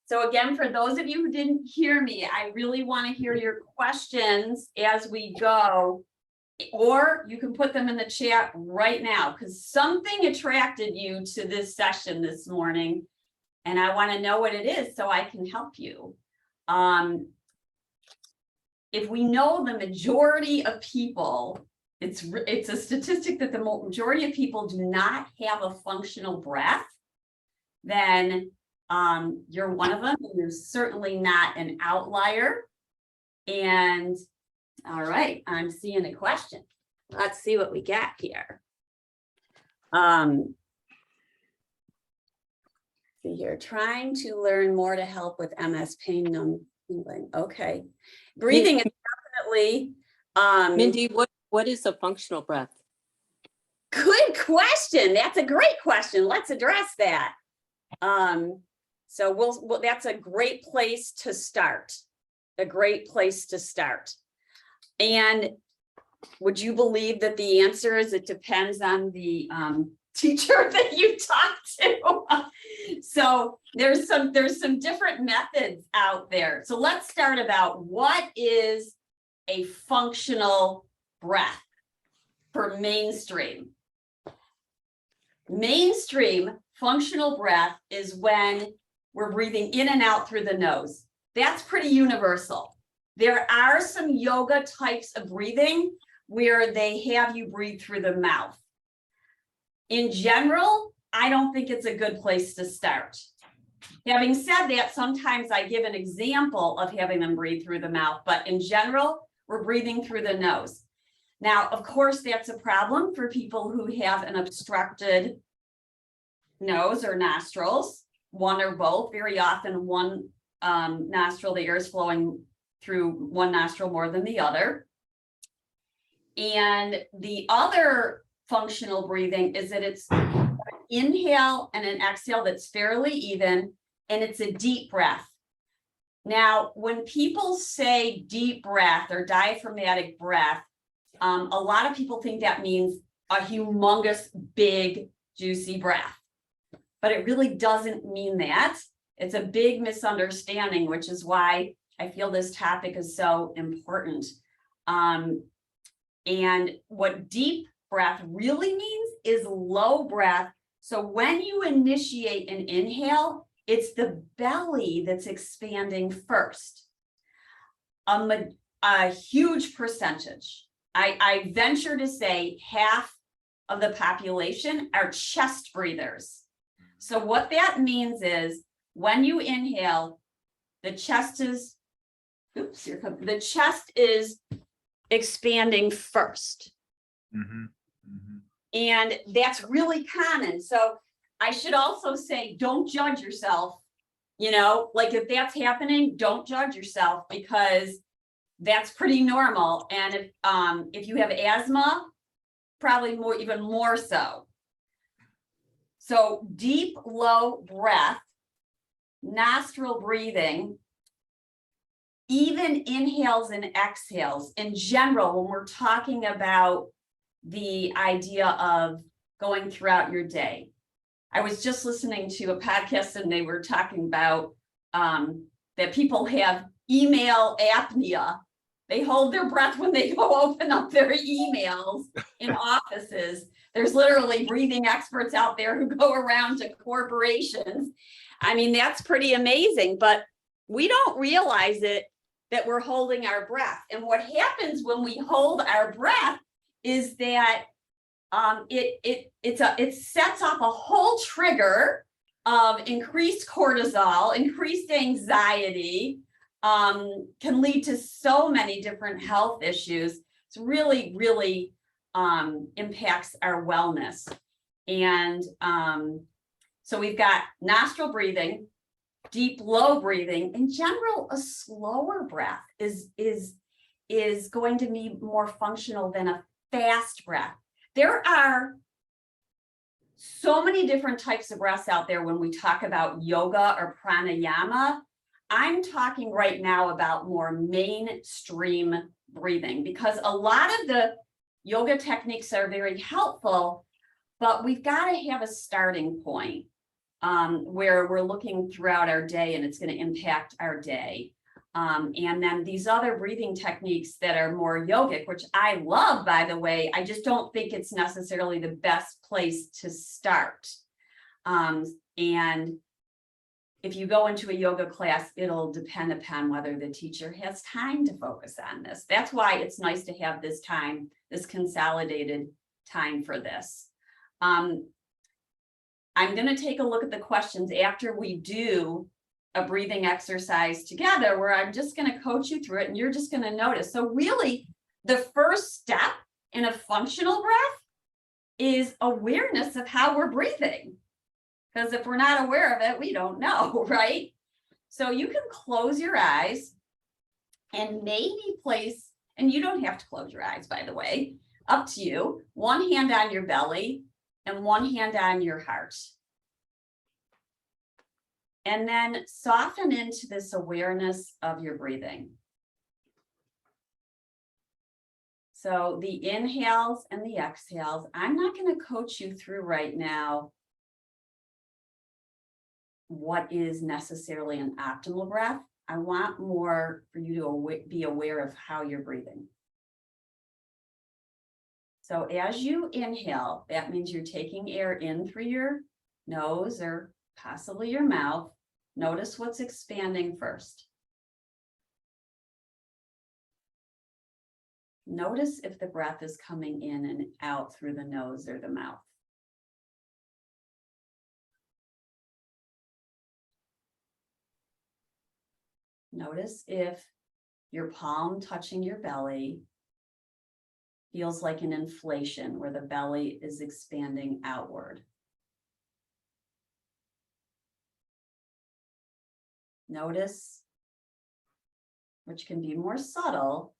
So again, for those of you who didn't hear me, I really want to hear your questions as we go, or you can put them in the chat right now, because something attracted you to this session this morning, and I want to know what it is so I can help you. If we know the majority of people, it's a statistic that the majority of people do not have a functional breath, then you're one of them, and you're certainly not an outlier. And all right, I'm seeing a question. Let's see what we got here. See here, trying to learn more to help with MS pain numbing. Okay, breathing is definitely. Mindy, what is a functional breath? Good question. That's a great question. Let's address that. So we'll that's a great place to start. A great place to start. And would you believe that the answer is it depends on the teacher that you talk to? So there's some different methods out there. So let's start about what is a functional breath for mainstream. Mainstream functional breath is when we're breathing in and out through the nose. That's pretty universal. There are some yoga types of breathing where they have you breathe through the mouth. In general, I don't think it's a good place to start. Having said that, sometimes I give an example of having them breathe through the mouth, but in general, we're breathing through the nose. Now, of course, that's a problem for people who have an obstructed nose or nostrils, one or both. Very often one nostril, the air is flowing through one nostril more than the other. And the other functional breathing is that it's an inhale and an exhale that's fairly even, and it's a deep breath. Now, when people say deep breath or diaphragmatic breath, a lot of people think that means a humongous, big, juicy breath. But it really doesn't mean that. It's a big misunderstanding, which is why I feel this topic is so important. And what deep breath really means is low breath. So when you initiate an inhale, it's the belly that's expanding first. A huge percentage, I venture to say half of the population are chest breathers. So what that means is when you inhale, the chest is, the chest is expanding first. Mm-hmm. Mm-hmm. And that's really common. So I should also say, don't judge yourself. You know, like if that's happening, don't judge yourself, because that's pretty normal. And if you have asthma, probably even more so. So deep, low breath, nostril breathing, even inhales and exhales in general, when we're talking about the idea of going throughout your day. I was just listening to a podcast and they were talking about that people have email apnea. They hold their breath when they go open up their emails in offices. There's literally breathing experts out there who go around to corporations. I mean, that's pretty amazing, but we don't realize it that we're holding our breath. And what happens when we hold our breath is that it sets off a whole trigger of increased cortisol, increased anxiety, can lead to so many different health issues. It's really, really impacts our wellness. And so we've got nostril breathing, deep, low breathing. In general, a slower breath is going to be more functional than a fast breath. There are so many different types of breaths out there when we talk about yoga or pranayama. I'm talking right now about more mainstream breathing, because a lot of the yoga techniques are very helpful, but we've got to have a starting point. where we're looking throughout our day and it's going to impact our day. And then these other breathing techniques that are more yogic, which I love, by the way, I just don't think it's necessarily the best place to start. And if you go into a yoga class, it'll depend upon whether the teacher has time to focus on this. That's why it's nice to have this time, this consolidated time for this. I'm going to take a look at the questions after we do a breathing exercise together, where I'm just going to coach you through it and you're just going to notice. So really, the first step in a functional breath is awareness of how we're breathing. Because if we're not aware of it, we don't know, right? So you can close your eyes and maybe place, and you don't have to close your eyes, by the way, up to you, one hand on your belly and one hand on your heart. And then soften into this awareness of your breathing. So the inhales and the exhales, I'm not going to coach you through right now what is necessarily an optimal breath. I want more for you to be aware of how you're breathing. So as you inhale, that means you're taking air in through your nose or possibly your mouth. Notice what's expanding first. Notice if the breath is coming in and out through the nose or the mouth. Notice if your palm touching your belly feels like an inflation where the belly is expanding outward. Notice, which can be more subtle,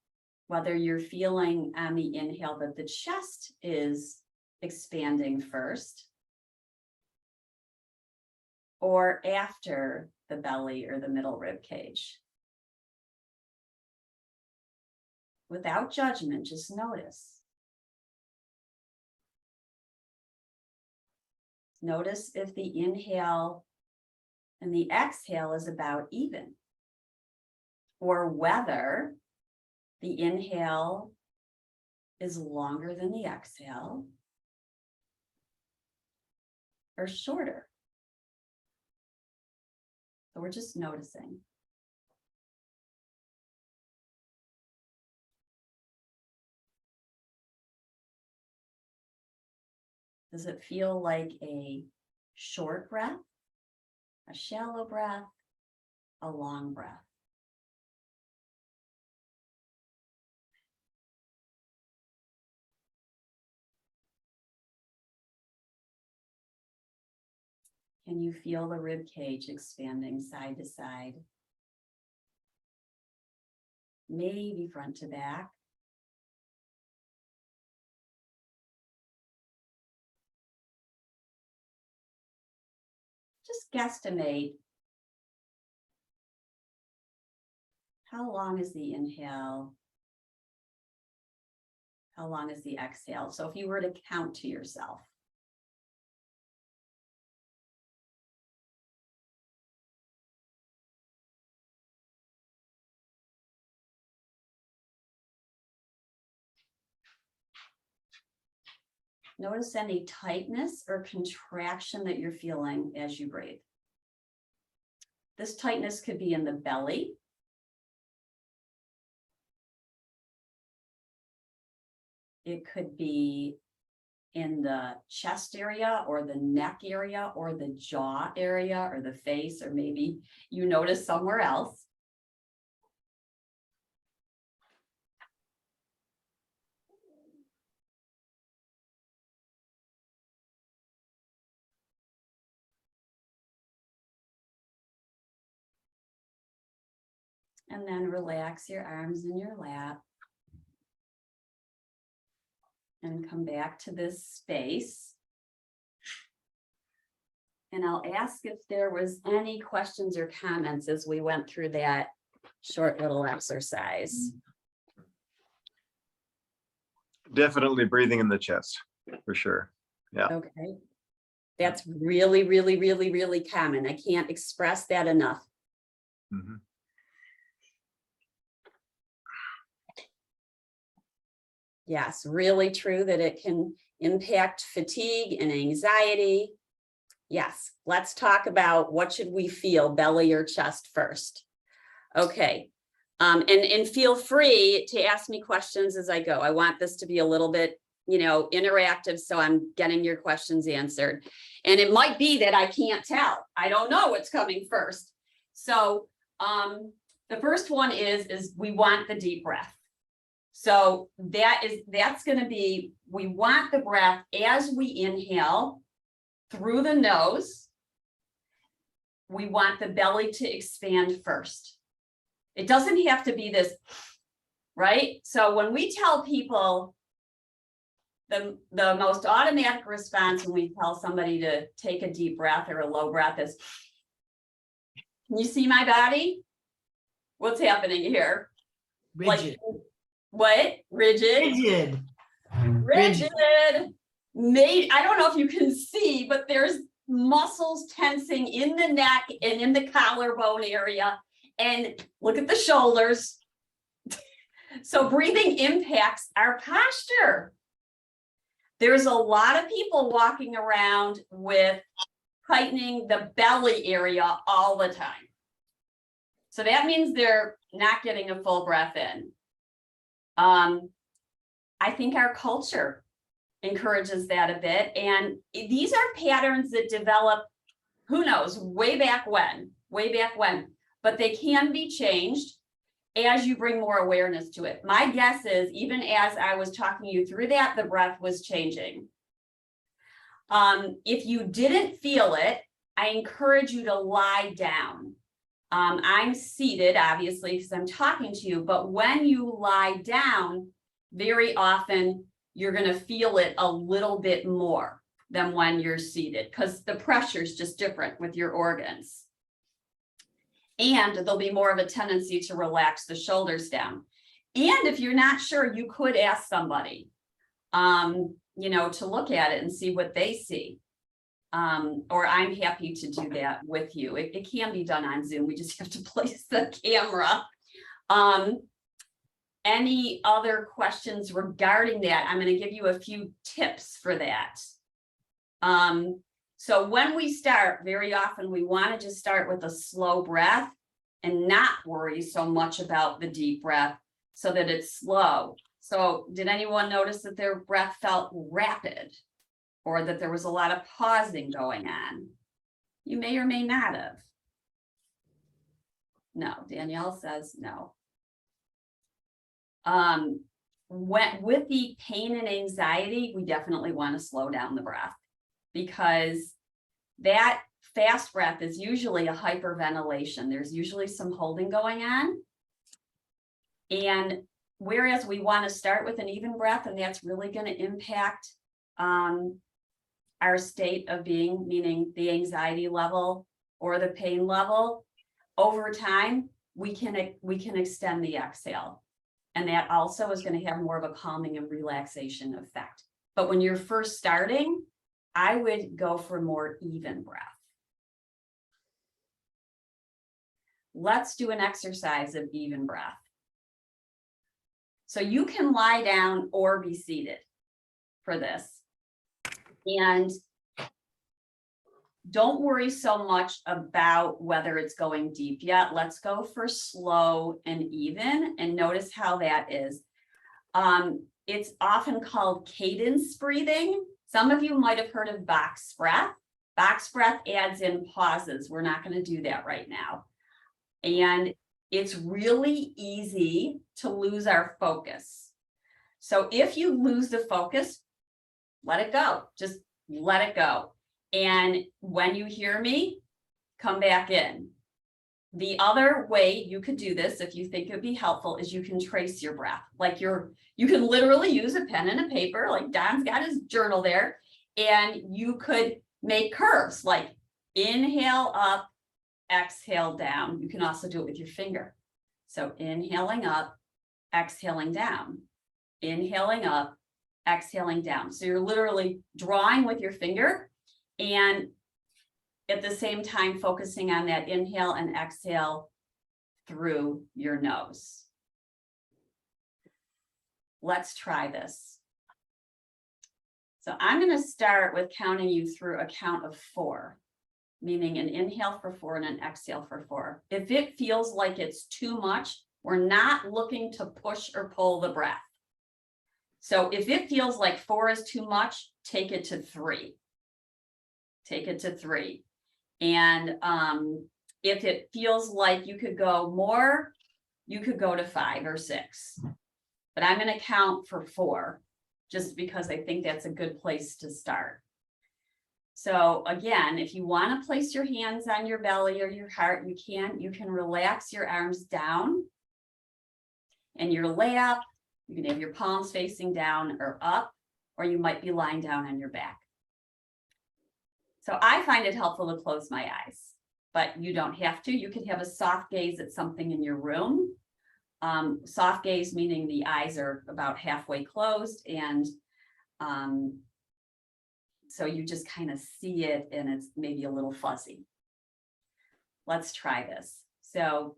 whether you're feeling on the inhale that the chest is expanding first, or after the belly or the middle rib cage. Without judgment, just notice. Notice if the inhale and the exhale is about even, or whether the inhale is longer than the exhale or shorter. So we're just noticing. Does it feel like a short breath, a shallow breath, a long breath? Can you feel the rib cage expanding side to side? Maybe front to back. Just guesstimate. How long is the inhale? How long is the exhale? So if you were to count to yourself. Notice any tightness or contraction that you're feeling as you breathe. This tightness could be in the belly. It could be in the chest area or the neck area or the jaw area or the face, or maybe you notice somewhere else. And then relax your arms in your lap. And come back to this space. And I'll ask if there was any questions or comments as we went through that short little exercise. Definitely breathing in the chest, for sure. Yeah. Okay. That's really, really, really, really common. I can't express that enough. Mhm. Yes, really true that it can impact fatigue and anxiety. Yes, let's talk about what should we feel, belly or chest first. Okay, and feel free to ask me questions as I go. I want this to be a little bit, interactive, so I'm getting your questions answered. And it might be that I can't tell. I don't know what's coming first. So the first one is we want the deep breath. So that's going to be, we want the breath as we inhale through the nose. We want the belly to expand first. It doesn't have to be this, right? So when we tell people, the most automatic response when we tell somebody to take a deep breath or a low breath is, can you see my body? What's happening here? Rigid. Like, what? Rigid? Rigid. I don't know if you can see, but there's muscles tensing in the neck and in the collarbone area. And look at the shoulders. So breathing impacts our posture. There's a lot of people walking around with tightening the belly area all the time. So that means they're not getting a full breath in. I think our culture encourages that a bit. And these are patterns that develop, who knows, way back when, but they can be changed as you bring more awareness to it. My guess is, even as I was talking you through that, the breath was changing. If you didn't feel it, I encourage you to lie down. I'm seated, obviously, because I'm talking to you, but when you lie down, very often you're going to feel it a little bit more than when you're seated, because the pressure is just different with your organs. And there'll be more of a tendency to relax the shoulders down. And if you're not sure, you could ask somebody, to look at it and see what they see. Or I'm happy to do that with you. It can be done on Zoom. We just have to place the camera. Any other questions regarding that? I'm going to give you a few tips for that. So when we start, very often we want to just start with a slow breath and not worry so much about the deep breath so that it's slow. So did anyone notice that their breath felt rapid or that there was a lot of pausing going on? You may or may not have. No, Danielle says no. With the pain and anxiety, we definitely want to slow down the breath, because that fast breath is usually a hyperventilation. There's usually some holding going on. And whereas we want to start with an even breath, and that's really going to impact our state of being, meaning the anxiety level or the pain level, over time, we can extend the exhale. And that also is going to have more of a calming and relaxation effect. But when you're first starting, I would go for more even breath. Let's do an exercise of even breath. So you can lie down or be seated for this. And don't worry so much about whether it's going deep yet. Let's go for slow and even, and notice how that is. It's often called cadence breathing. Some of you might have heard of box breath. Box breath adds in pauses. We're not going to do that right now. And it's really easy to lose our focus. So if you lose the focus, let it go. Just let it go. And when you hear me, come back in. The other way you could do this, if you think it would be helpful, is you can trace your breath. Like you can literally use a pen and a paper, like Don's got his journal there, and you could make curves, like inhale up, exhale down. You can also do it with your finger. So inhaling up, exhaling down, inhaling up, exhaling down. So you're literally drawing with your finger, And at the same time, focusing on that inhale and exhale through your nose. Let's try this. So I'm going to start with counting you through a count of 4, meaning an inhale for 4 and an exhale for 4. If it feels like it's too much, we're not looking to push or pull the breath. So if it feels like 4 is too much, take it to 3. Take it to 3. And if it feels like you could go more, you could go to 5 or 6. But I'm going to count for 4, just because I think that's a good place to start. So again, if you want to place your hands on your belly or your heart, you can. You can relax your arms down and your lap. You can have your palms facing down or up, or you might be lying down on your back. So I find it helpful to close my eyes, but you don't have to. You could have a soft gaze at something in your room. Soft gaze meaning the eyes are about halfway closed, and so you just kind of see it and it's maybe a little fuzzy. Let's try this. So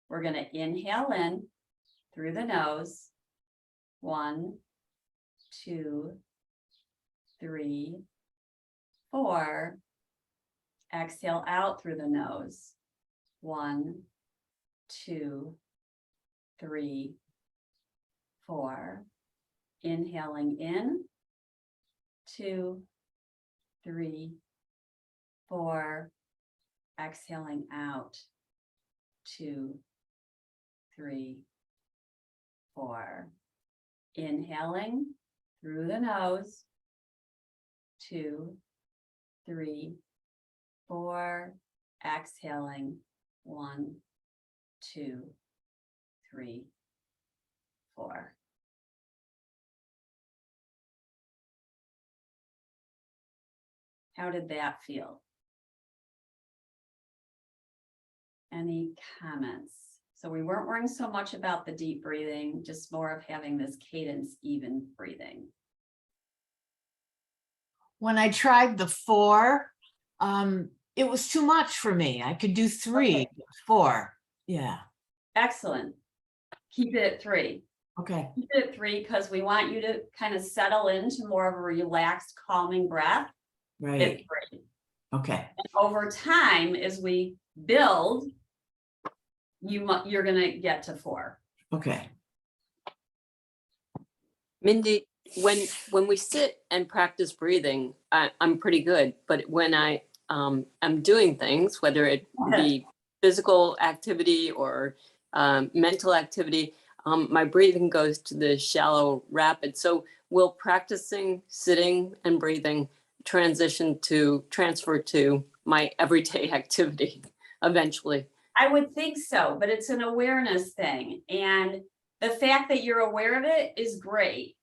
we're going to inhale in through the nose. 1, 2, 3, 4. Exhale out through the nose. 1, 2, 3, 4. Inhaling in. 2, 3, 4. Exhaling out. 2, 3, 4. Inhaling through the nose. 2, 3, 4. Exhaling. 1, 2, 3, 4. How did that feel? Any comments? So we weren't worrying so much about the deep breathing, just more of having this cadence even breathing. When I tried the 4, it was too much for me. I could do 3, Okay. 4. Yeah. Excellent. Keep it at 3. Okay. Keep it at 3 because we want you to kind of settle into more of a relaxed, calming breath at Right. 3. Okay. And over time, as we build, you're going to get to 4. Okay. Mindy, when we sit and practice breathing, I'm pretty good. But when I'm doing things, whether it be physical activity or mental activity, my breathing goes to the shallow, rapid. So will practicing sitting and breathing transfer to my everyday activity eventually? I would think so, but it's an awareness thing. And the fact that you're aware of it is great.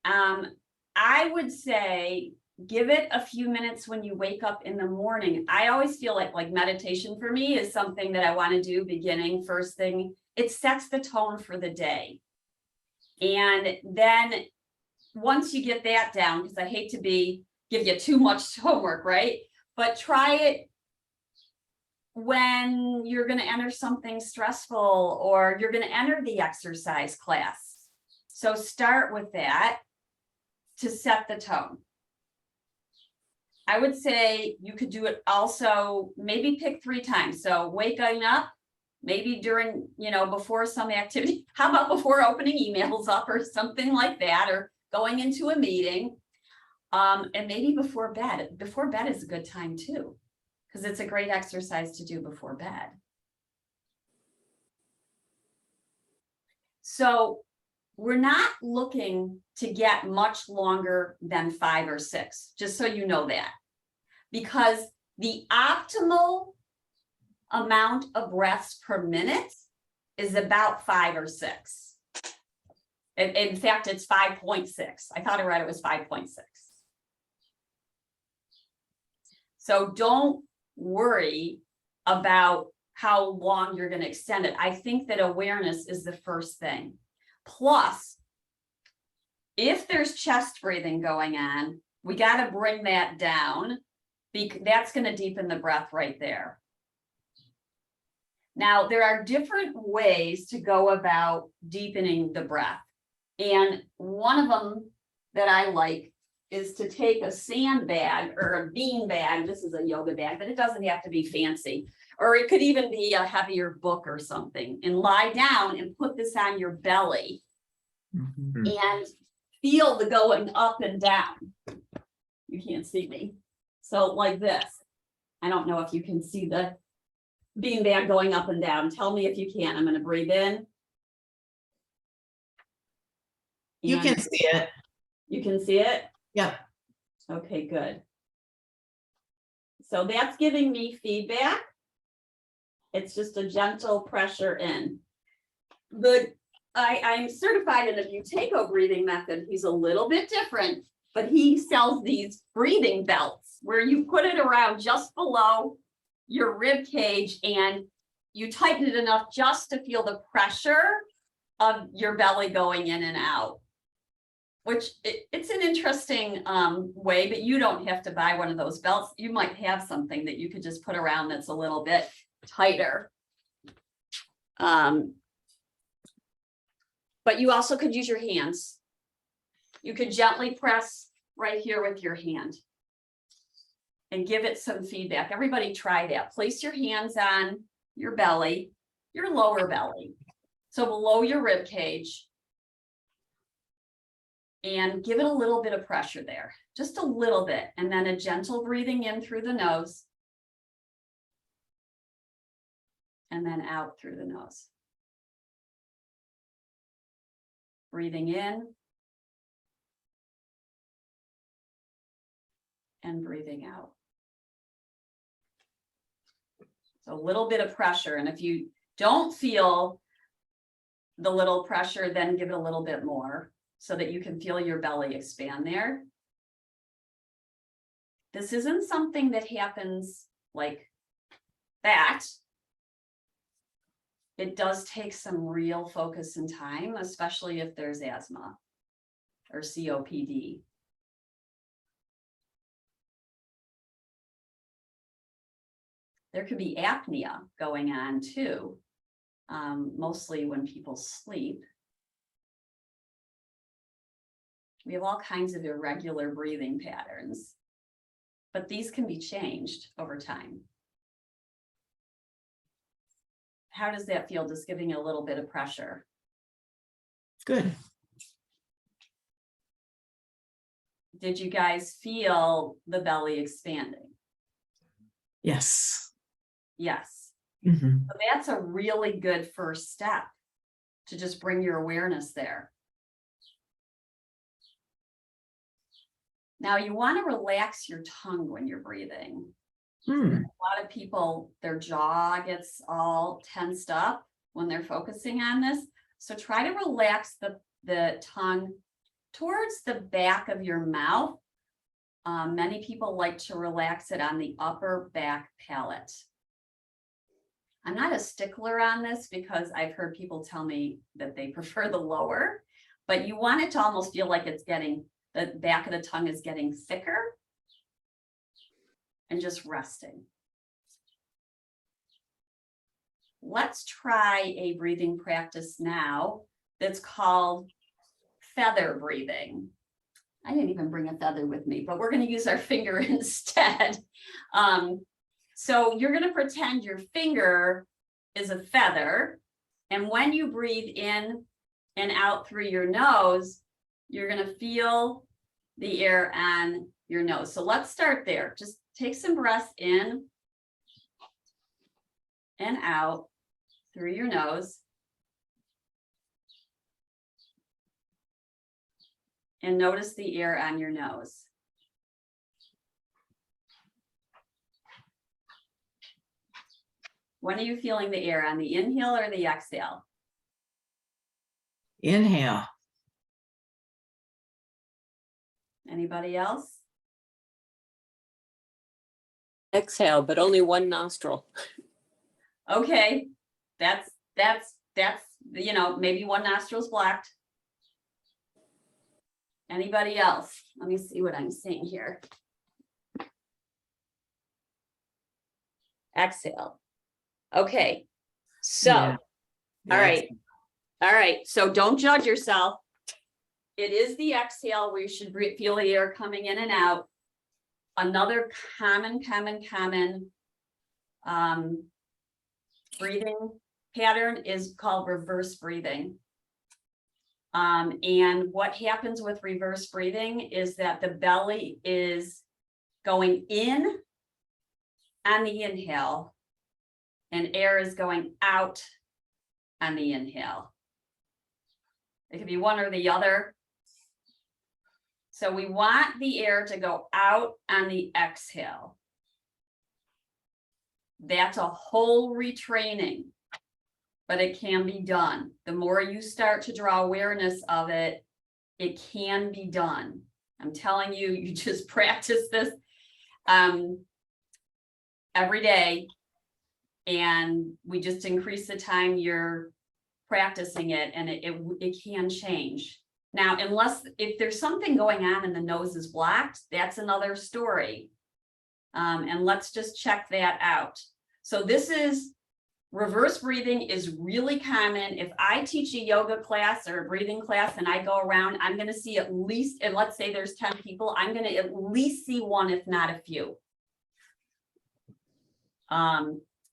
I would say give it a few minutes when you wake up in the morning. I always feel like meditation for me is something that I want to do beginning first thing. It sets the tone for the day. And then once you get that down, because I hate to give you too much homework, right? But try it when you're going to enter something stressful or you're going to enter the exercise class. So start with that to set the tone. I would say you could do it also, maybe pick 3 times. So waking up, maybe during, before some activity. How about before opening emails up or something like that, or going into a meeting, and maybe before bed. Before bed is a good time too, because it's a great exercise to do before bed. So we're not looking to get much longer than 5 or 6, just so you know that, because the optimal amount of breaths per minute is about 5 or 6. In fact, it's 5.6. I thought I read it was 5.6. So don't worry about how long you're going to extend it. I think that awareness is the first thing. Plus, if there's chest breathing going on, we got to bring that down, That's going to deepen the breath right there. Now, there are different ways to go about deepening the breath. And one of them that I like is to take a sandbag or a bean bag. This is a yoga bag, but it doesn't have to be fancy. Or it could even be a heavier book or something, and lie down and put this on your belly and feel the going up and down. You can't see me. So like this. I don't know if you can see the beanbag going up and down. Tell me if you can. I'm going to breathe in. You can see it. You can see it? Yeah. Okay, good. So that's giving me feedback. It's just a gentle pressure in. I'm certified in the Buteyko breathing method. He's a little bit different, but he sells these breathing belts where you put it around just below your rib cage and you tighten it enough just to feel the pressure of your belly going in and out, which it's an interesting way, but you don't have to buy one of those belts. You might have something that you could just put around that's a little bit tighter. But you also could use your hands. You could gently press right here with your hand and give it some feedback. Everybody try that. Place your hands on your belly, your lower belly. So below your rib cage. And give it a little bit of pressure there, just a little bit. And then a gentle breathing in through the nose. And then out through the nose. Breathing in. And breathing out. So a little bit of pressure. And if you don't feel the little pressure, then give it a little bit more so that you can feel your belly expand there. This isn't something that happens like that. It does take some real focus and time, especially if there's asthma or COPD. There could be apnea going on too, mostly when people sleep. We have all kinds of irregular breathing patterns, but these can be changed over time. How does that feel, just giving it a little bit of pressure? Good. Did you guys feel the belly expanding? Yes. Yes. Mhm. So that's a really good first step to just bring your awareness there. Now you want to relax your tongue when you're breathing. A lot of people, their jaw gets all tensed up when they're focusing on this. So try to relax the tongue towards the back of your mouth. Many people like to relax it on the upper back palate. I'm not a stickler on this because I've heard people tell me that they prefer the lower, but you want it to almost feel like it's getting, the back of the tongue is getting thicker and just resting. Let's try a breathing practice now that's called feather breathing. I didn't even bring a feather with me, but we're going to use our finger instead. So you're going to pretend your finger is a feather. And when you breathe in and out through your nose, you're going to feel the air on your nose. So let's start there. Just take some breaths in and out through your nose. And notice the air on your nose. When are you feeling the air, on the inhale or the exhale? Inhale. Anybody else? Exhale, but only one nostril. Okay, that's, you know, maybe one nostril's blocked. Anybody else? Let me see what I'm seeing here. exhale. Okay, so, Yeah. all right. All right, so don't judge yourself. It is the exhale where you should feel the air coming in and out. Another common breathing pattern is called reverse breathing. And what happens with reverse breathing is that the belly is going in on the inhale and air is going out on the inhale. It could be one or the other. So we want the air to go out on the exhale. That's a whole retraining, but it can be done. The more you start to draw awareness of it, it can be done. I'm telling you, you just practice this every day, and we just increase the time you're practicing it, and it can change. Now, if there's something going on and the nose is blocked, that's another story. And let's just check that out. So this is reverse breathing is really common. If I teach a yoga class or a breathing class and I go around, I'm going to see at least, and let's say there's 10 people, I'm going to at least see one, if not a few.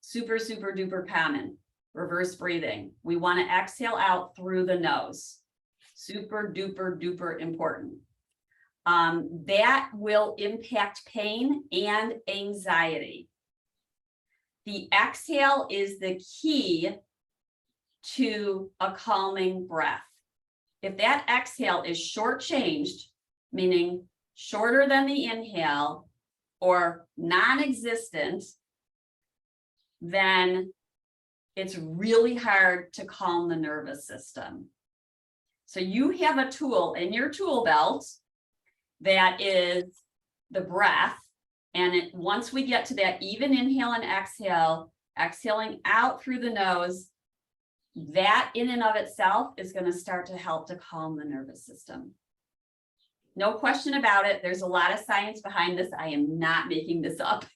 Super duper common. Reverse breathing. We want to exhale out through the nose. Super duper important. That will impact pain and anxiety. The exhale is the key to a calming breath. If that exhale is shortchanged, meaning shorter than the inhale or non-existent, then it's really hard to calm the nervous system. So you have a tool in your tool belt that is the breath. And once we get to that even inhale and exhale, exhaling out through the nose, that in and of itself is going to start to help to calm the nervous system. No question about it. There's a lot of science behind this. I am not making this up.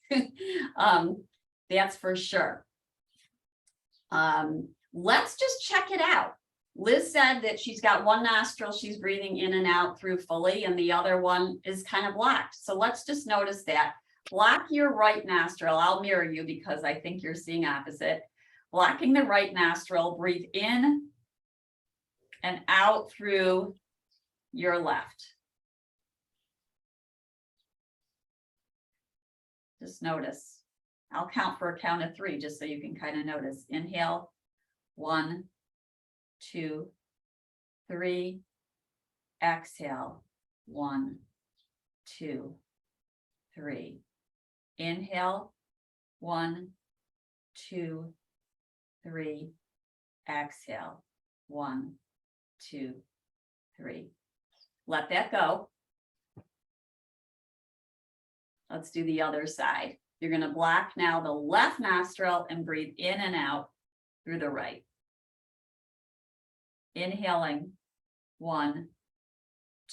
That's for sure. Let's just check it out. Liz said that she's got one nostril she's breathing in and out through fully, and the other one is kind of blocked. So let's just notice that. Block your right nostril. I'll mirror you because I think you're seeing opposite. Blocking the right nostril, breathe in and out through your left. Just notice. I'll count for a count of 3 just so you can kind of notice. Inhale, 1, 2, 3. Exhale, 1, 2, 3. Inhale, 1, 2, 3. Exhale, 1, 2, 3. Let that go. Let's do the other side. You're going to block now the left nostril and breathe in and out through the right. Inhaling, 1,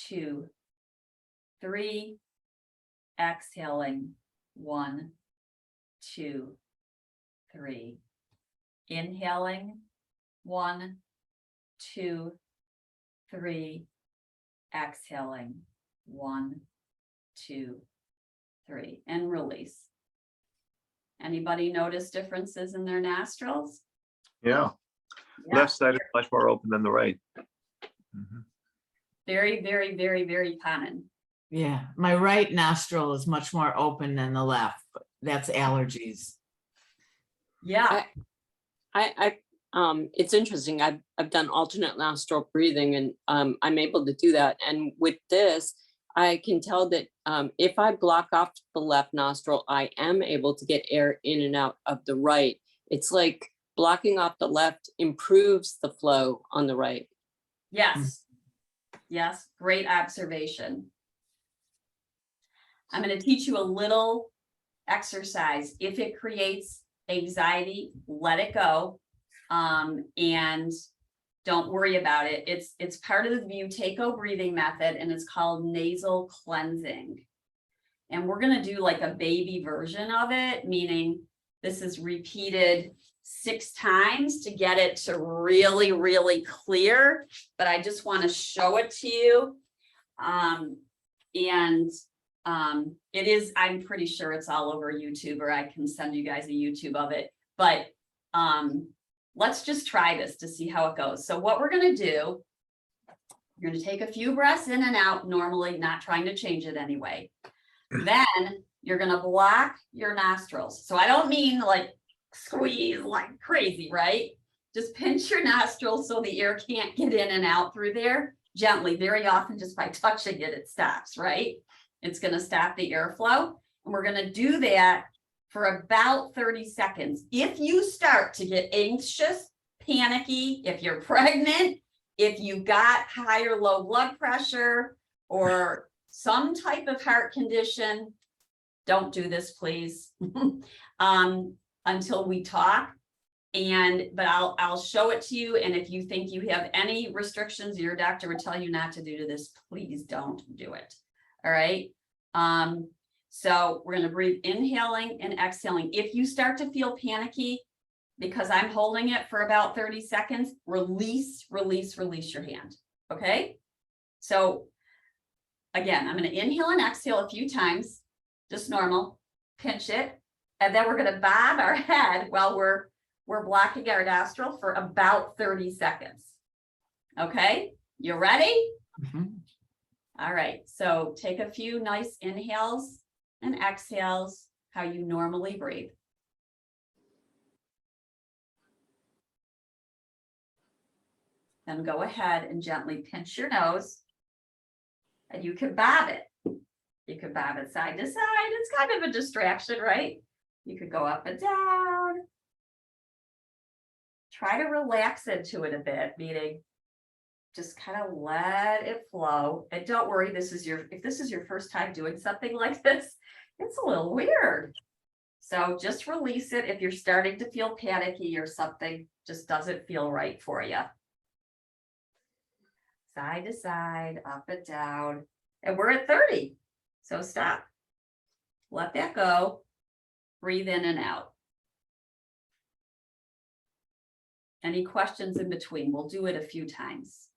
2, 3. Exhaling, 1, 2, 3. Inhaling, 1, 2, 3. Exhaling, 1, 2, 3. And release. Anybody notice differences in their nostrils? Yeah. Yeah. Left side is much more open than the right. Mhm. Very common. Yeah, my right nostril is much more open than the left, but that's allergies. Yeah. It's interesting. I've done alternate nostril breathing, and I'm able to do that. And with this, I can tell that if I block off the left nostril, I am able to get air in and out of the right. It's like blocking off the left improves the flow on the right. Yes. Yes. Great observation. I'm going to teach you a little exercise. If it creates anxiety, let it go. And don't worry about it. It's part of the Buteyko breathing method, and it's called nasal cleansing. And we're going to do like a baby version of it, meaning This is repeated 6 times to get it to really, really clear, but I just want to show it to you. It is, I'm pretty sure it's all over YouTube, or I can send you guys a YouTube of it, but let's just try this to see how it goes. So what we're going to do, you're going to take a few breaths in and out, normally, not trying to change it anyway. Then you're going to block your nostrils. So I don't mean like squeeze like crazy, right? Just pinch your nostrils so the air can't get in and out through there gently. Very often just by touching it, it stops, right? It's going to stop the airflow. And we're going to do that for about 30 seconds. If you start to get anxious, panicky, if you're pregnant, if you got high or low blood pressure or some type of heart condition, don't do this, please, until we talk. But I'll show it to you. And if you think you have any restrictions, your doctor would tell you not to do this, please don't do it. All right. So we're going to breathe inhaling and exhaling. If you start to feel panicky, because I'm holding it for about 30 seconds, release your hand. Okay. So again, I'm going to inhale and exhale a few times, just normal, pinch it. And then we're going to bob our head while we're blocking our nostril for about 30 seconds. Okay, you ready? Mhm. All right, so take a few nice inhales and exhales, how you normally breathe. Then go ahead and gently pinch your nose, and you can bob it. You could bob it side to side. It's kind of a distraction, right? You could go up and down. Try to relax into it a bit, meaning just kind of let it flow. And don't worry, if this is your first time doing something like this, it's a little weird. So just release it if you're starting to feel panicky or something just doesn't feel right for you. Side to side, up and down. And we're at 30. So stop. Let that go. Breathe in and out. Any questions in between? We'll do it a few times.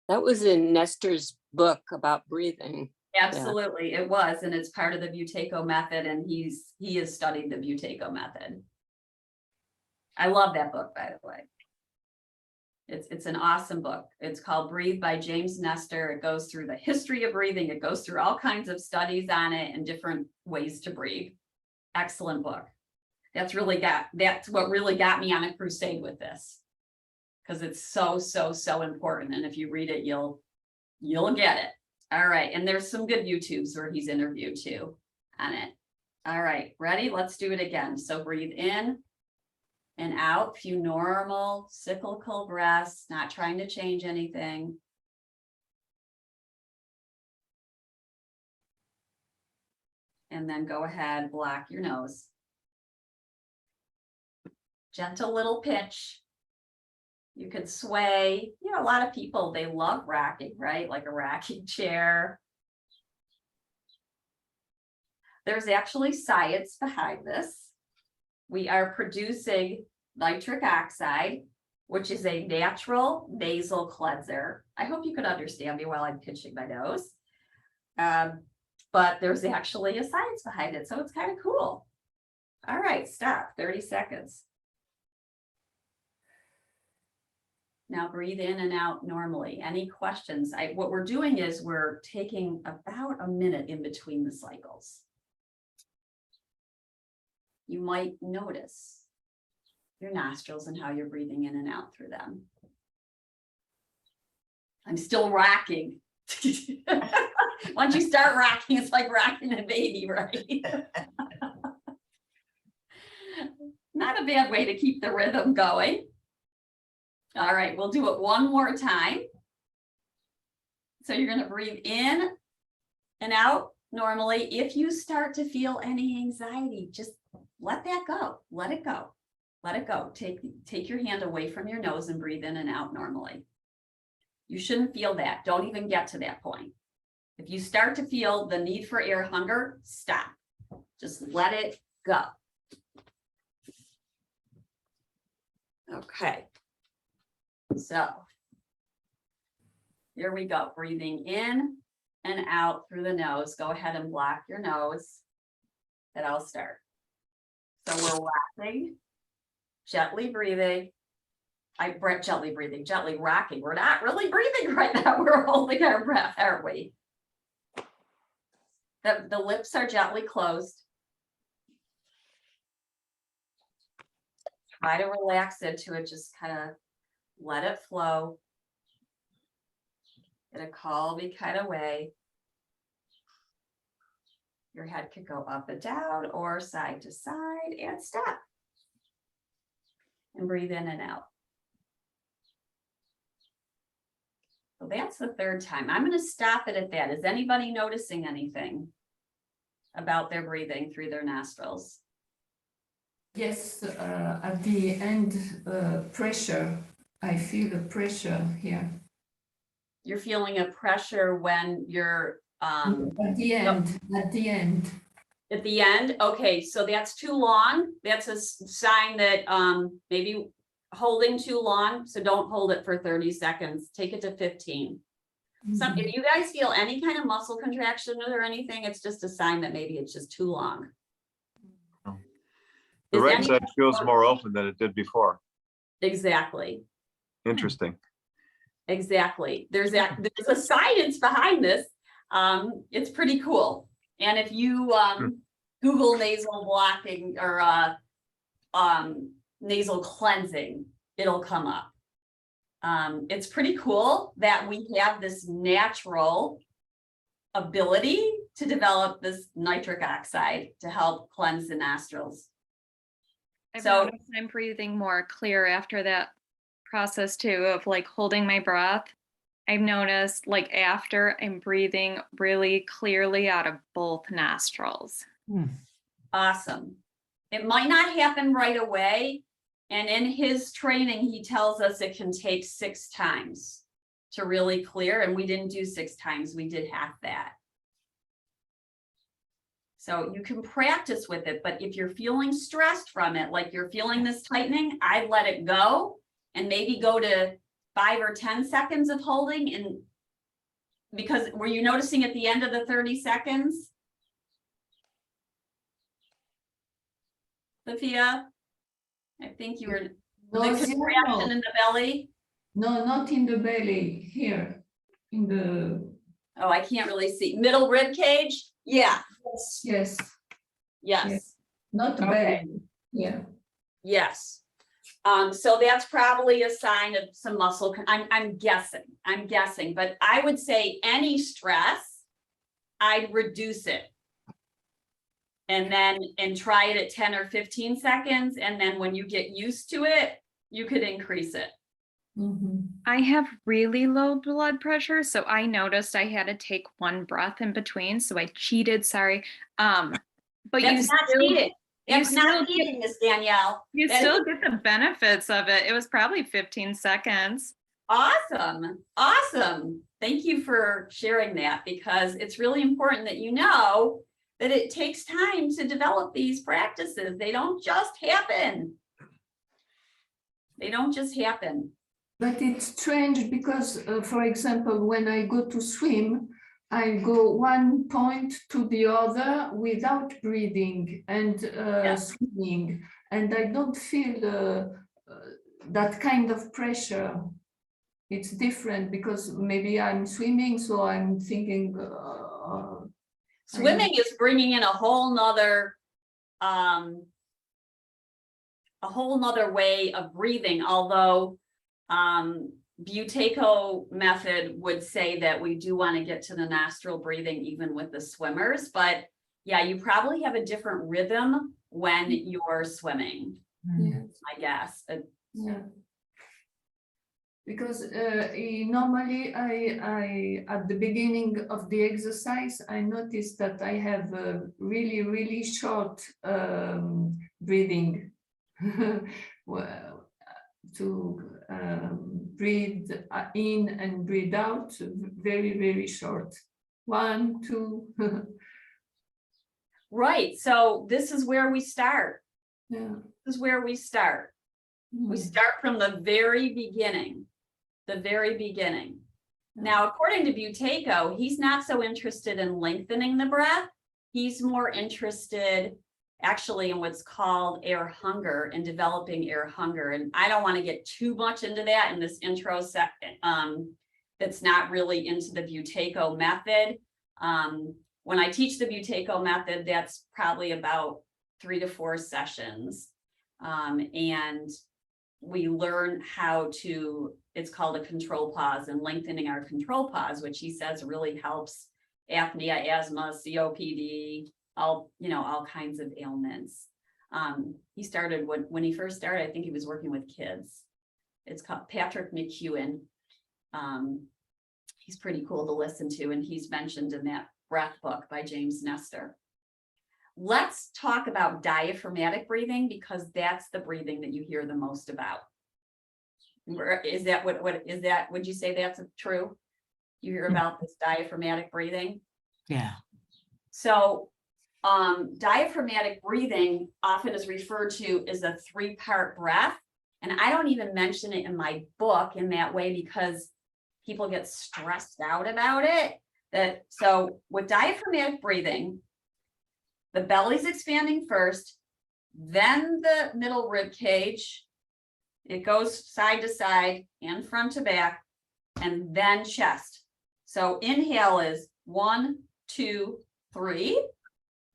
That was in Nestor's book about breathing. Absolutely, it was, and it's part of the Buteyko method, and he has studied the Buteyko method. I love that book, by the way. It's an awesome book. It's called Breathe by James Nestor. It goes through the history of breathing. It goes through all kinds of studies on it and different ways to breathe. Excellent book. That's what really got me on a crusade with this, because it's so important. And if you read it, you'll get it. All right. And there's some good YouTubes where he's interviewed too on it. All right, ready? Let's do it again. So breathe in and out, few normal cyclical breaths, not trying to change anything. And then go ahead, block your nose. Gentle little pinch. You could sway. You know, a lot of people, they love rocking, right? Like a rocking chair. There's actually science behind this. We are producing nitric oxide, which is a natural nasal cleanser. I hope you could understand me while I'm pinching my nose. But there's actually a science behind it, so it's kind of cool. All right, stop, 30 seconds. Now breathe in and out normally. Any questions? What we're doing is we're taking about a minute in between the cycles. You might notice your nostrils and how you're breathing in and out through them. I'm still rocking. Once you start rocking, it's like rocking a baby, right? Not a bad way to keep the rhythm going. All right, we'll do it one more time. So you're going to breathe in and out normally. If you start to feel any anxiety, just let that go. Let it go. Let it go. Take your hand away from your nose and breathe in and out normally. You shouldn't feel that. Don't even get to that point. If you start to feel the need for air hunger, stop. Just let it go. Okay. So here we go, breathing in and out through the nose. Go ahead and block your nose. And I'll start. So we're waxing, gently breathing. Gently rocking. We're not really breathing right now. We're holding our breath, aren't we? The lips are gently closed. Try to relax into it. Just kind of let it flow in a calming kind of way. Your head could go up and down or side to side and stop. And breathe in and out. So that's the third time. I'm going to stop it at that. Is anybody noticing anything about their breathing through their nostrils? Yes, at the end, pressure. I feel the pressure here. You're feeling a pressure when you're At the end, at the end. at the end. Okay, so that's too long. That's a sign that maybe holding too long. So don't hold it for 30 seconds. Take it to 15. Some, if you guys feel any kind of muscle contraction or anything, it's just a sign that maybe it's just too long. The Is right any- side feels more open than it did before. Exactly. Interesting. Exactly. There's a science behind this. It's pretty cool. And if you Google nasal blocking or nasal cleansing, it'll come up. It's pretty cool that we have this natural ability to develop this nitric oxide to help cleanse the nostrils. I've So- noticed I'm breathing more clear after that process too, of like holding my breath. I've noticed like after I'm breathing really clearly out of both nostrils. Awesome. It might not happen right away. And in his training, he tells us it can take 6 times to really clear. And we didn't do 6 times, we did half that. So you can practice with it, but if you're feeling stressed from it, like you're feeling this tightening, I'd let it go and maybe go to 5 or 10 seconds of holding. And because were you noticing at the end of the 30 seconds? Sophia, I think you were the Nausea, contraction in the belly. no, not in the belly, here, in the, Oh, I can't really see. Middle rib cage? Yeah, yes, yes, not the Okay. belly, yeah. yes. So that's probably a sign of some muscle. I'm guessing, but I would say any stress, I'd reduce it. And try it at 10 or 15 seconds. And then when you get used to it, you could increase it. Mhm. I have really low blood pressure, so I noticed I had to take one breath in between. So I cheated, sorry. But That's not still, cheating. That's still not get- cheating, Miss Danielle. you That is- still get the benefits of it. It was probably 15 seconds. Awesome. Awesome. Thank you for sharing that because it's really important that you know that it takes time to develop these practices. They don't just happen. They don't just happen. But it's strange because, for example, when I go to swim, I go one point to the other without breathing and swimming, and I don't feel that kind of pressure. It's different because maybe I'm swimming, so I'm thinking. Swimming is bringing in a whole nother way of breathing, although Buteyko method would say that we do want to get to the nostril breathing even with the swimmers, but yeah, you probably have a different rhythm when you're swimming, Yes. I guess. Yeah. Because normally I at the beginning of the exercise, I noticed that I have a really short breathing. Well, to breathe in and breathe out, very short. 1, 2. Right, so this is where we start. Yeah. This is where we start. We start from the very beginning, the very beginning. Now, according to Buteyko, he's not so interested in lengthening the breath. He's more interested actually in what's called air hunger and developing air hunger. And I don't want to get too much into that in this intro set. That's not really into the Buteyko method. When I teach the Buteyko method, that's probably about 3 to 4 sessions. And we learn how to, it's called a control pause, and lengthening our control pause, which he says really helps apnea, asthma, COPD, all kinds of ailments. He started when he first started, I think he was working with kids. It's called Patrick McEwen. He's pretty cool to listen to, and he's mentioned in that breath book by James Nestor. Let's talk about diaphragmatic breathing, because that's the breathing that you hear the most about. Is that what is that? Would you say that's true? You hear about this diaphragmatic breathing? Yeah. So diaphragmatic breathing often is referred to as a 3-part breath. And I don't even mention it in my book in that way because people get stressed out about it. So with diaphragmatic breathing, the belly's expanding first, then the middle rib cage, it goes side to side and front to back, and then chest. So inhale is 1, 2, 3.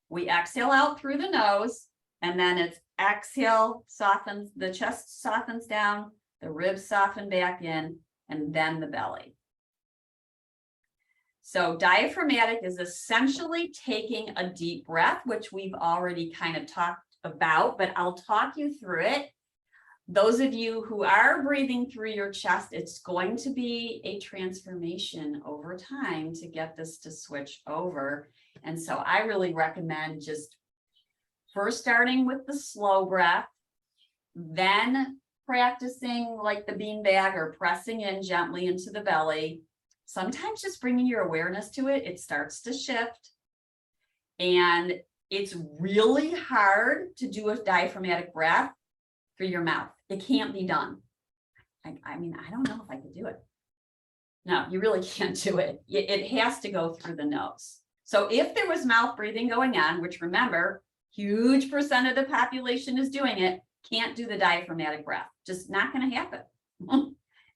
We exhale out through the nose, and then it's exhale, softens, the chest softens down, the ribs soften back in, and then the belly. So diaphragmatic is essentially taking a deep breath, which we've already kind of talked about, but I'll talk you through it. Those of you who are breathing through your chest, it's going to be a transformation over time to get this to switch over. And so I really recommend just first starting with the slow breath, then practicing like the beanbag or pressing in gently into the belly. Sometimes just bringing your awareness to it, it starts to shift. And it's really hard to do a diaphragmatic breath through your mouth. It can't be done. I mean, I don't know if I could do it. No, you really can't do it. It has to go through the nose. So if there was mouth breathing going on, which remember, huge percent of the population is doing it, can't do the diaphragmatic breath. Just not going to happen.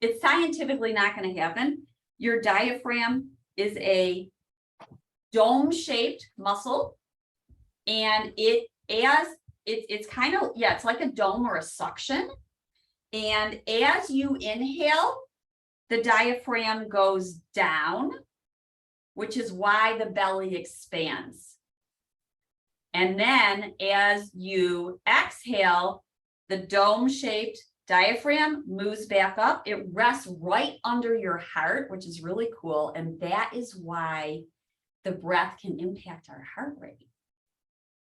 It's scientifically not going to happen. Your diaphragm is a dome-shaped muscle, and it's kind of, it's like a dome or a suction. And as you inhale, the diaphragm goes down, which is why the belly expands. And then as you exhale, the dome-shaped diaphragm moves back up. It rests right under your heart, which is really cool. And that is why the breath can impact our heart rate.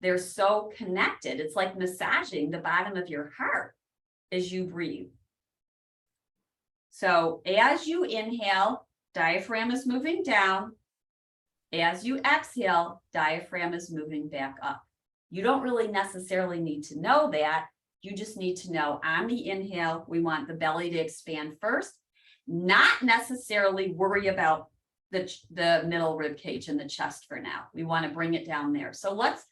They're so connected. It's like massaging the bottom of your heart as you breathe. So as you inhale, diaphragm is moving down. As you exhale, diaphragm is moving back up. You don't really necessarily need to know that. You just need to know on the inhale, we want the belly to expand first, not necessarily worry about the middle rib cage and the chest for now. We want to bring it down there. So let's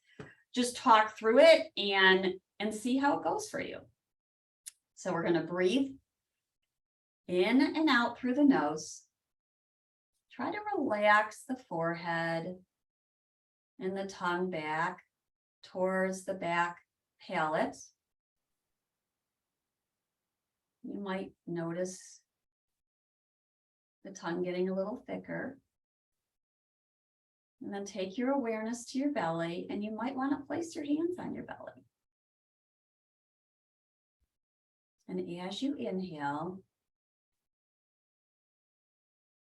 just talk through it and see how it goes for you. So we're going to breathe in and out through the nose. Try to relax the forehead and the tongue back towards the back palate. You might notice the tongue getting a little thicker. And then take your awareness to your belly, and you might want to place your hands on your belly. And as you inhale,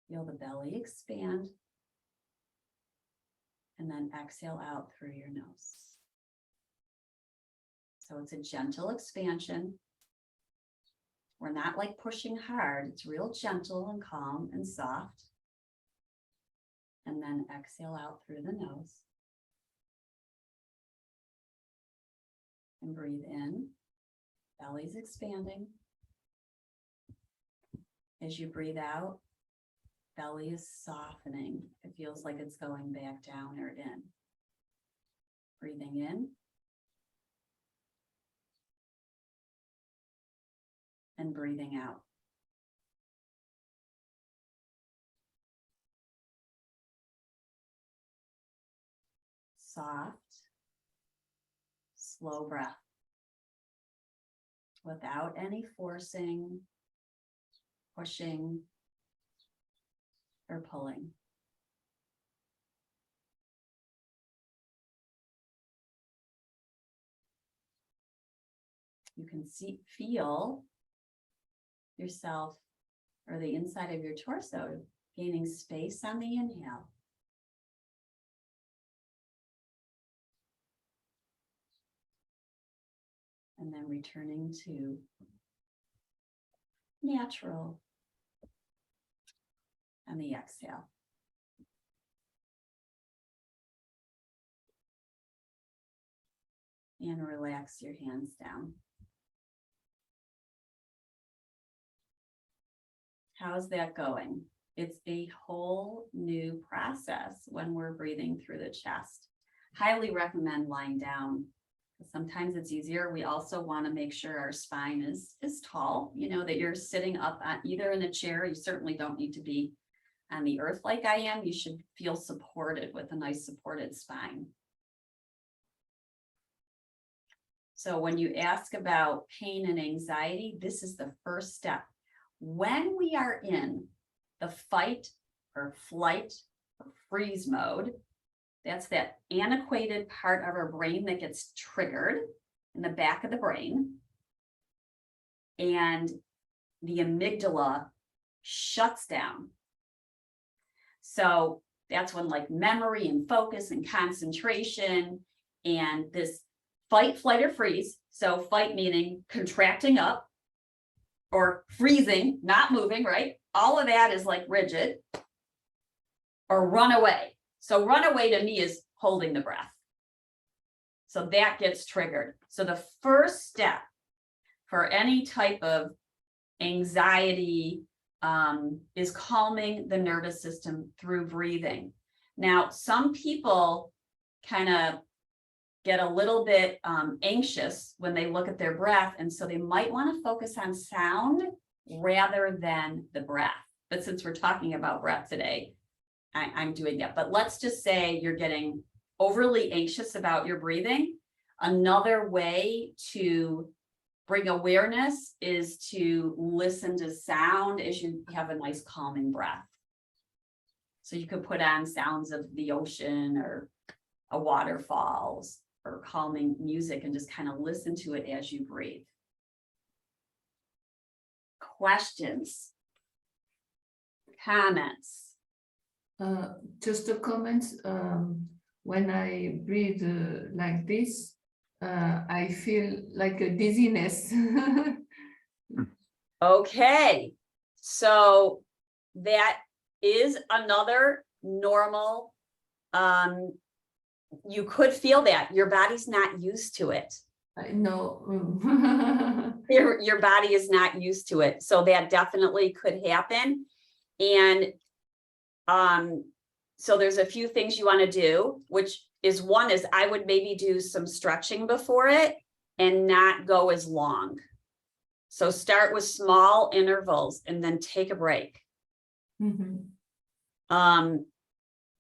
feel the belly expand, and then exhale out through your nose. So it's a gentle expansion. We're not like pushing hard. It's real gentle and calm and soft. And then exhale out through the nose. And breathe in. Belly's expanding. As you breathe out, belly is softening. It feels like it's going back down or in. Breathing in. And breathing out. Soft, slow breath. Without any forcing, pushing, or pulling. You can feel yourself or the inside of your torso gaining space on the inhale. And then returning to natural on the exhale. And relax your hands down. How's that going? It's a whole new process when we're breathing through the chest. Highly recommend lying down. Sometimes it's easier. We also want to make sure our spine is tall, you know, that you're sitting up on either in a chair. You certainly don't need to be on the earth like I am. You should feel supported with a nice supported spine. So when you ask about pain and anxiety, this is the first step. When we are in the fight or flight or freeze mode, that's that antiquated part of our brain that gets triggered in the back of the brain. And the amygdala shuts down. So that's when like memory and focus and concentration and this fight, flight, or freeze. So fight meaning contracting up or freezing, not moving, right? All of that is like rigid. Or run away. So run away to me is holding the breath. So that gets triggered. So the first step for any type of anxiety is calming the nervous system through breathing. Now, some people kind of get a little bit anxious when they look at their breath. And so they might want to focus on sound rather than the breath. But since we're talking about breath today, I'm doing that. But let's just say you're getting overly anxious about your breathing. Another way to bring awareness is to listen to sound as you have a nice calming breath. So you could put on sounds of the ocean or a waterfalls or calming music and just kind of listen to it as you breathe. Questions? Comments? Just a comment. When I breathe like this, I feel like a dizziness. Okay, so that is another normal, you could feel that. Your body's not used to it. I know. Your body is not used to it. So that definitely could happen. And so there's a few things you want to do, which is one is I would maybe do some stretching before it and not go as long. So start with small intervals and then take a break. Mm-hmm.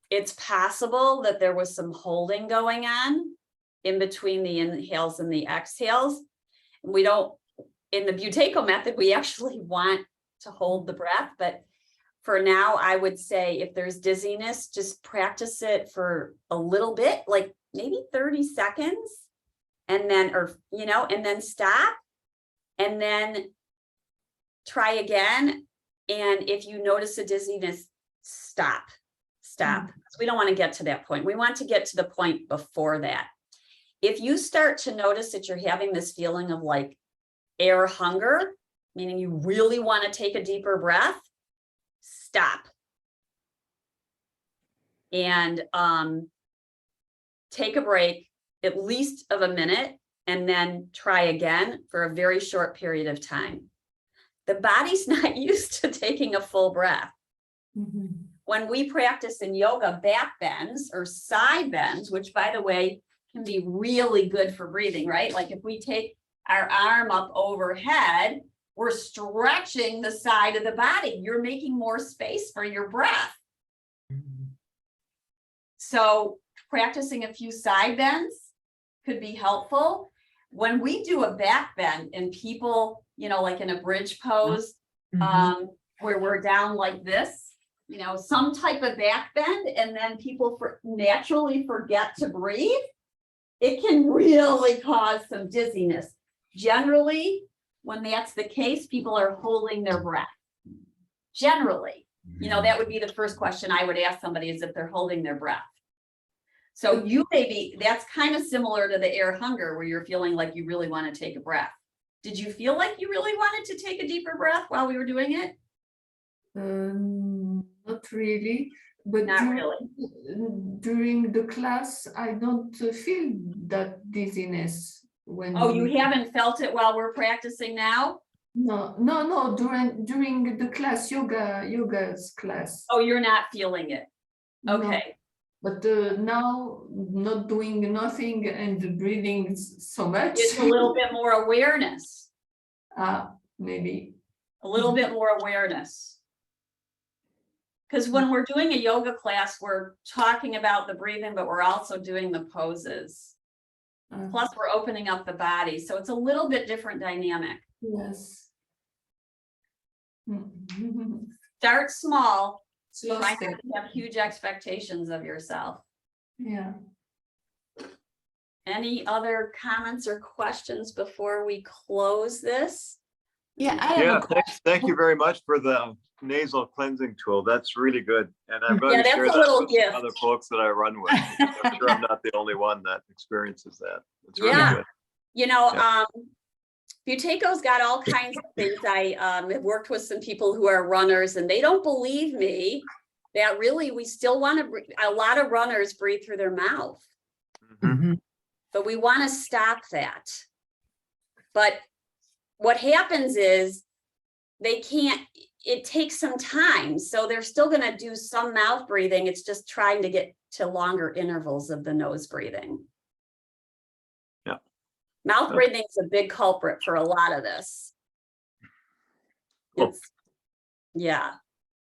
It's possible that there was some holding going on in between the inhales and the exhales. We don't, in the Buteyko method, we actually want to hold the breath, but for now, I would say if there's dizziness, just practice it for a little bit, like maybe 30 seconds, and then, or, you know, and then stop, and then try again. And if you notice a dizziness, stop. Because we don't want to get to that point. We want to get to the point before that. If you start to notice that you're having this feeling of like air hunger, meaning you really want to take a deeper breath, stop. And take a break, at least of a minute, and then try again for a very short period of time. The body's not used to taking a full breath. Mhm. When we practice in yoga, back bends or side bends, which by the way, can be really good for breathing, right? Like if we take our arm up overhead, we're stretching the side of the body. You're making more space for your breath. So practicing a few side bends could be helpful. When we do a back bend and people, like in a bridge pose, where we're down like this, some type of back bend, and then people naturally forget to breathe, it can really cause some dizziness. Generally, when that's the case, people are holding their breath. Generally, that would be the first question I would ask somebody, is if they're holding their breath. So that's kind of similar to the air hunger, where you're feeling like you really want to take a breath. Did you feel like you really wanted to take a deeper breath while we were doing it? Not really, but Not really. during the class, I don't feel that dizziness when. Oh, you haven't felt it while we're practicing now? No, during the class, yoga's class. Oh, you're not feeling it. No. Okay. But now, not doing nothing and breathing so much. It's a little bit more awareness. Maybe. A little bit more awareness. Because when we're doing a yoga class, we're talking about the breathing, but we're also doing the poses. Plus, we're opening up the body. So it's a little bit different dynamic. Yes. Start small. Slow Try step. not to have huge expectations of yourself. Yeah. Any other comments or questions before we close this? Yeah, I have Yeah, a question. thank you very much for the nasal cleansing tool. That's really good. And I'm going Yeah, to that's share a that little with gift. some other folks that I run with. I'm sure I'm not the only one that experiences that. It's really Yeah. good. Buteco's got all kinds of things. I have worked with some people who are runners, and they don't believe me that really we still want to breathe. A lot of runners breathe through their mouth, but we want to stop that. But what happens is it takes some time. So they're still going to do some mouth breathing. It's just trying to get to longer intervals of the nose breathing. Yeah. Mouth breathing is a big culprit for a lot of this. Cool. Yeah.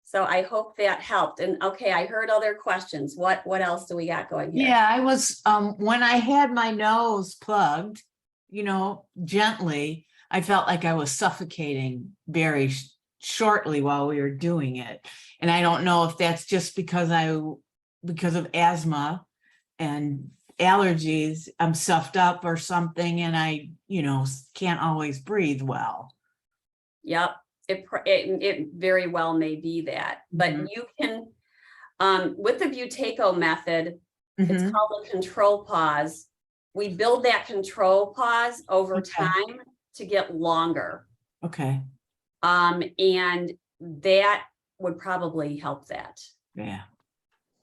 So I hope that helped. And okay, I heard other questions. What else do we got going here? Yeah, I was, when I had my nose plugged, gently, I felt like I was suffocating very shortly while we were doing it. And I don't know if that's just because of asthma and allergies, I'm stuffed up or something, and I, can't always breathe well. Yep. It very well may be that, but you can, with the Buteco method, it's called a control pause. We build that control pause over time to get longer. Okay. And that would probably help that. Yeah.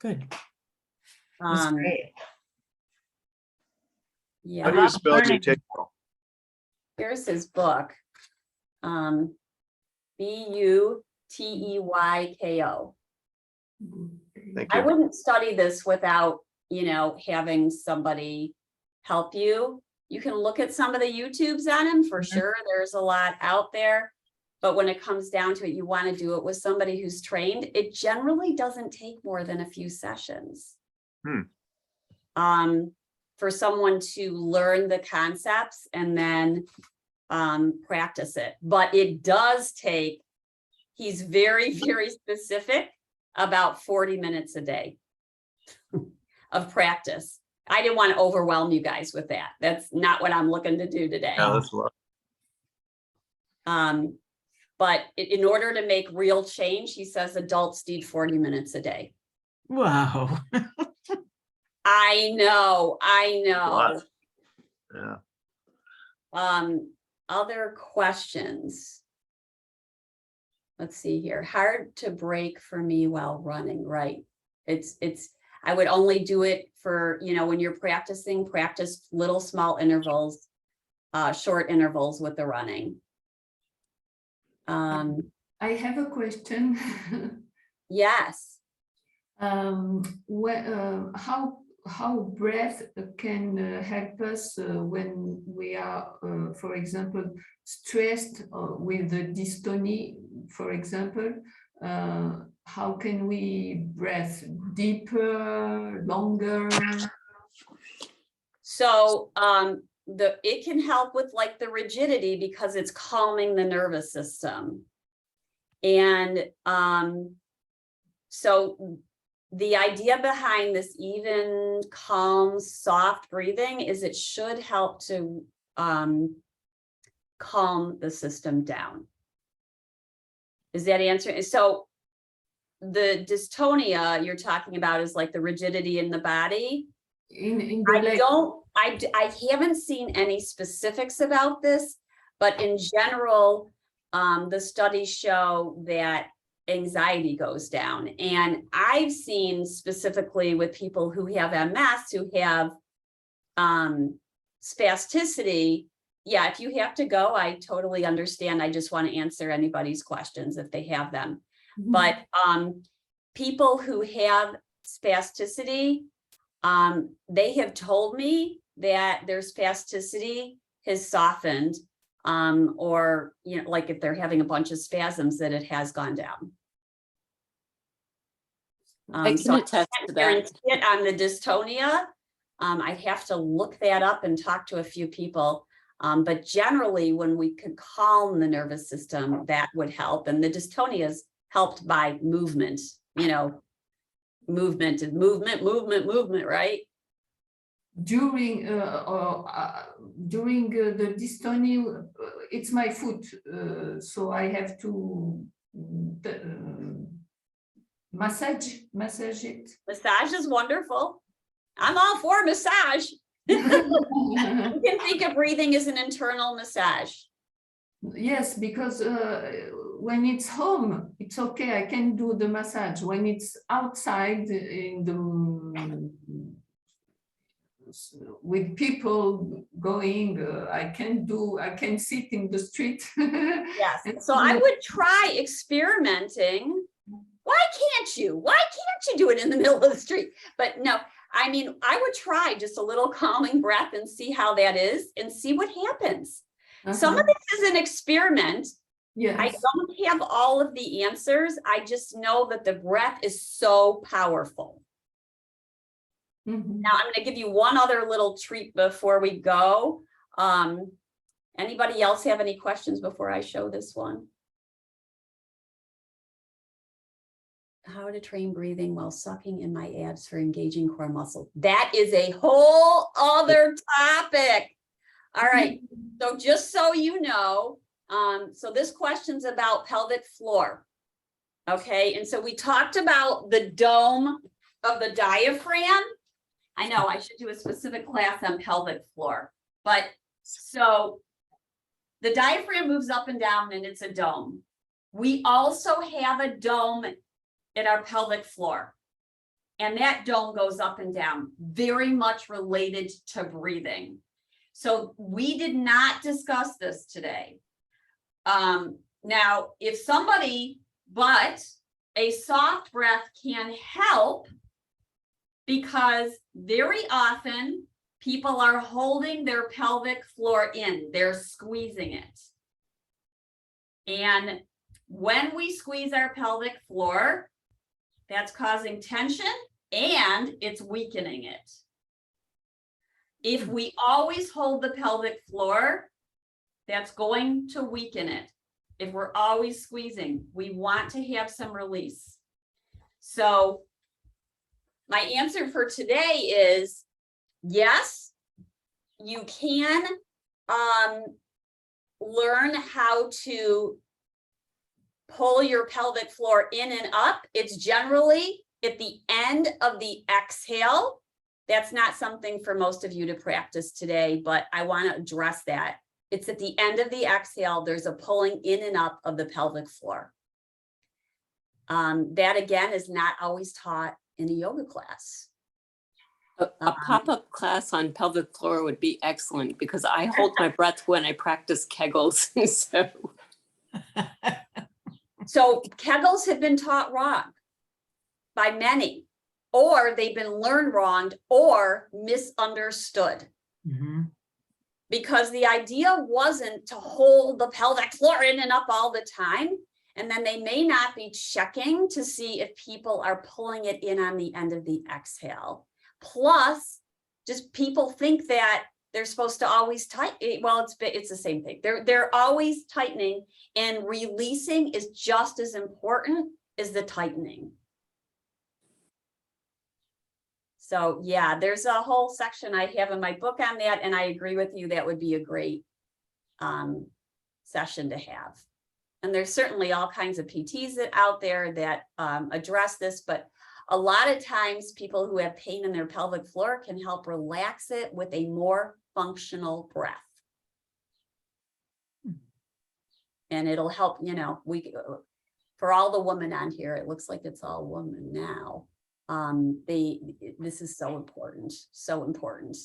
Good. That's great. Yeah. How do you spell Buteco? Here's his book. Buteyko. Thank I you. wouldn't study this without, having somebody help you. You can look at some of the YouTubes on him for sure. There's a lot out there. But when it comes down to it, you want to do it with somebody who's trained. It generally doesn't take more than a few sessions. For someone to learn the concepts and then practice it. But it does take, he's very, very specific about 40 minutes a day of practice. I didn't want to overwhelm you guys with that. That's not what I'm looking to do today. Yeah, that's a lot. But in order to make real change, he says adults need 40 minutes a day. Wow. I know. Lot. Yeah. Other questions? Let's see here. Hard to break for me while running, right? I would only do it for, when you're practice little small intervals. short intervals with the running. I have a question. Yes. How breath can help us when we are, for example, stressed with the dystonia, for example. How can we breathe deeper, longer? So it can help with like the rigidity because it's calming the nervous system. And so the idea behind this even, calm, soft breathing is it should help to calm the system down. Is that answering? So the dystonia you're talking about is like the rigidity in the body. In the leg. I haven't seen any specifics about this, but in general, the studies show that anxiety goes down. And I've seen specifically with people who have MS, who have spasticity. Yeah, if you have to go, I totally understand. I just want to answer anybody's questions if they have them. But people who have spasticity, they have told me that their spasticity has softened, or, you know, like if they're having a bunch of spasms, that it has gone down. I can attest to that. On the dystonia, I'd have to look that up and talk to a few people. But generally, when we can calm the nervous system, that would help. And the dystonia is helped by movement, you know, movement, right? During the dystonia, it's my foot, so I have to massage it. Massage is wonderful. I'm all for massage. You can think of breathing as an internal massage. Yes, because when it's home, it's okay. I can do the massage. When it's outside in the with people going, I can sit in the street. Yes. So I would try experimenting. Why can't you? Why can't you do it in the middle of the street? But no, I mean, I would try just a little calming breath and see how that is and see what happens. Some of this is an experiment. Yes. I don't have all of the answers. I just know that the breath is so powerful. Now I'm going to give you one other little treat before we go. Anybody else have any questions before I show this one? How to train breathing while sucking in my abs for engaging core muscles. That is a whole other topic. All right. So just so you know, so this question's about pelvic floor. Okay. And so we talked about the dome of the diaphragm. I know I should do a specific class on pelvic floor, but so the diaphragm moves up and down and it's a dome. We also have a dome in our pelvic floor, and that dome goes up and down, very much related to breathing. So we did not discuss this today. Now, if somebody, but a soft breath can help, because very often people are holding their pelvic floor in, they're squeezing it. And when we squeeze our pelvic floor, that's causing tension and it's weakening it. If we always hold the pelvic floor, that's going to weaken it. If we're always squeezing, we want to have some release. So my answer for today is yes, you can learn how to pull your pelvic floor in and up. It's generally at the end of the exhale. That's not something for most of you to practice today, but I want to address that. It's at the end of the exhale, there's a pulling in and up of the pelvic floor. That again is not always taught in a yoga class. A pop-up class on pelvic floor would be excellent because I hold my breath when I practice Kegels. So So Kegels have been taught wrong by many, or they've been learned wrong or misunderstood. Mhm. Because the idea wasn't to hold the pelvic floor in and up all the time. And then they may not be checking to see if people are pulling it in on the end of the exhale. Plus, just people think that they're supposed to always tighten. Well, it's the same thing. They're always tightening, and releasing is just as important as the tightening. So yeah, there's a whole section I have in my book on that, and I agree with you, that would be a great session to have. And there's certainly all kinds of PTs out there that address this, but a lot of times people who have pain in their pelvic floor can help relax it with a more functional breath. And it'll help, you know, for all the women on here, it looks like it's all women now. This is so important, so important.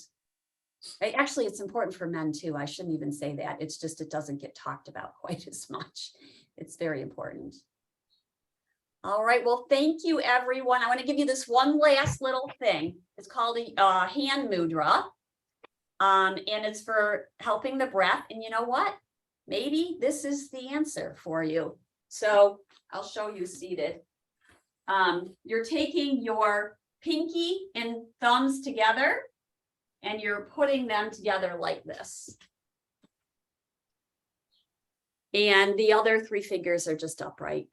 Actually, it's important for men too. I shouldn't even say that. It's just, it doesn't get talked about quite as much. It's very important. All right, well, thank you, everyone. I want to give you this one last little thing. It's called a hand mudra. And it's for helping the breath. And you know what? Maybe this is the answer for you. So I'll show you seated. You're taking your pinky and thumbs together, and you're putting them together like this. And the other three fingers are just upright.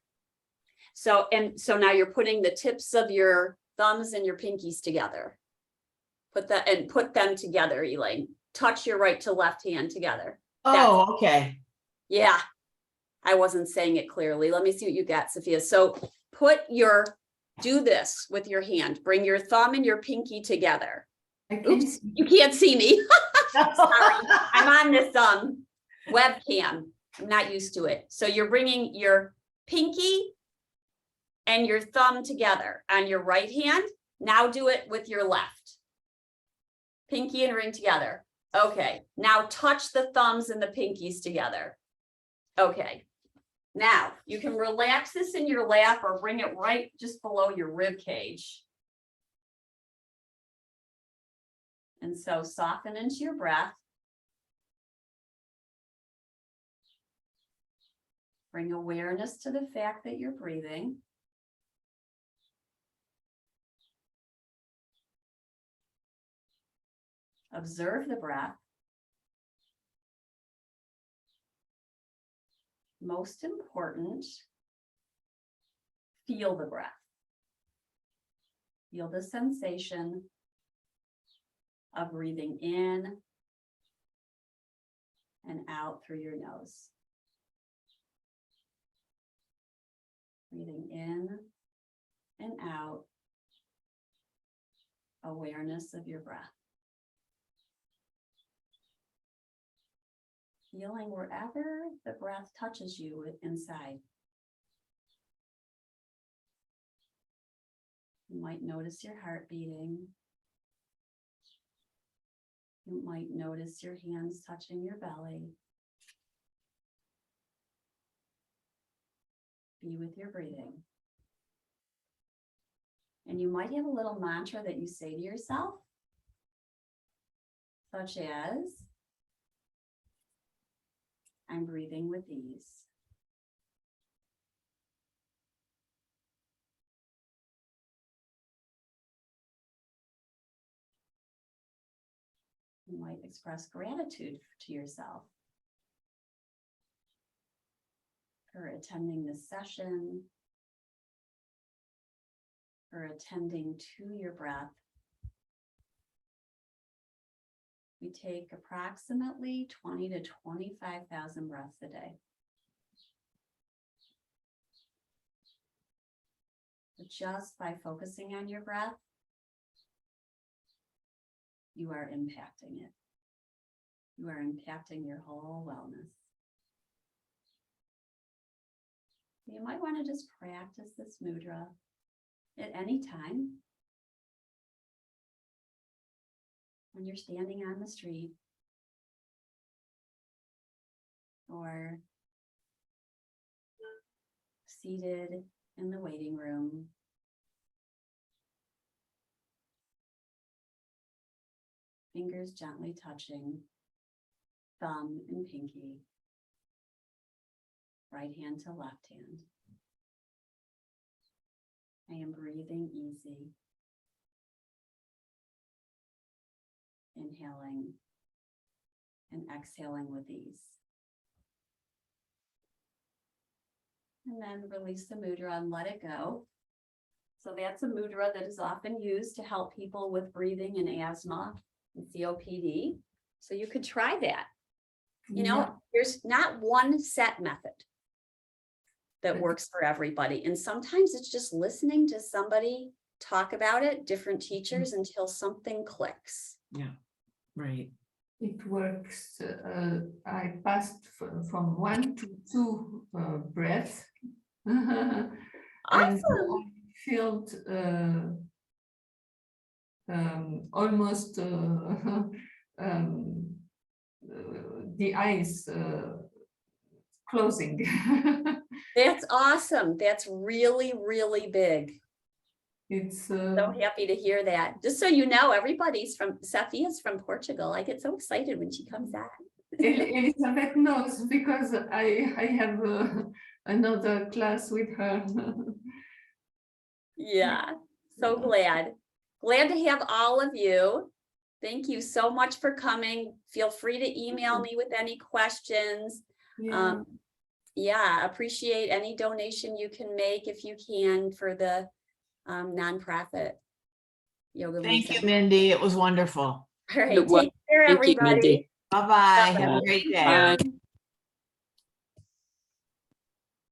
So now you're putting the tips of your thumbs and your pinkies together. Put them together, Elaine. Touch your right to left hand together. Oh, okay. Yeah, I wasn't saying it clearly. Let me see what you got, Sophia. So do this with your hand. Bring your thumb and your pinky together. Oops, you can't see me. Sorry, I'm on this webcam. I'm not used to it. So you're bringing your pinky and your thumb together on your right hand. Now do it with your left. Pinky and ring together. Okay, now touch the thumbs and the pinkies together. Okay, now you can relax this in your lap or bring it right just below your rib cage. And so soften into your breath. Bring awareness to the fact that you're breathing. Observe the breath. Most important, feel the breath. Feel the sensation of breathing in and out through your nose. Breathing in and out. Awareness of your breath. Feeling wherever the breath touches you inside. You might notice your heart beating. You might notice your hands touching your belly. Be with your breathing. And you might have a little mantra that you say to yourself, such as, I'm breathing with ease. You might express gratitude to yourself for attending this session, for attending to your breath. We take approximately 20 to 25,000 breaths a day. But just by focusing on your breath, you are impacting it. You are impacting your whole wellness. You might want to just practice this mudra at any time. when you're standing on the street or seated in the waiting room. Fingers gently touching thumb and pinky, right hand to left hand. I am breathing easy. Inhaling and exhaling with ease. And then release the mudra and let it go. So that's a mudra that is often used to help people with breathing and asthma and COPD. So you could try that. You know, there's not one set method that works for everybody. And sometimes it's just listening to somebody talk about it, different teachers, until something clicks. Yeah, right. It works. I passed from 1 to 2 breaths. And I felt almost the eyes closing. That's awesome. That's really, really big. It's So happy to hear that. Just so you know, Sophia's from Portugal. I get so excited when she comes out. Elizabeth knows because I have another class with her. Yeah, so glad. Glad to have all of you. Thank you so much for coming. Feel free to email me with any questions. Yeah. Yeah, appreciate any donation you can make if you can for the nonprofit yoga. Thank you, reset. Mindy. It was wonderful. All right, It was. take care, Thank you, everybody. Mindy. Bye-bye. Have a great day. Bye.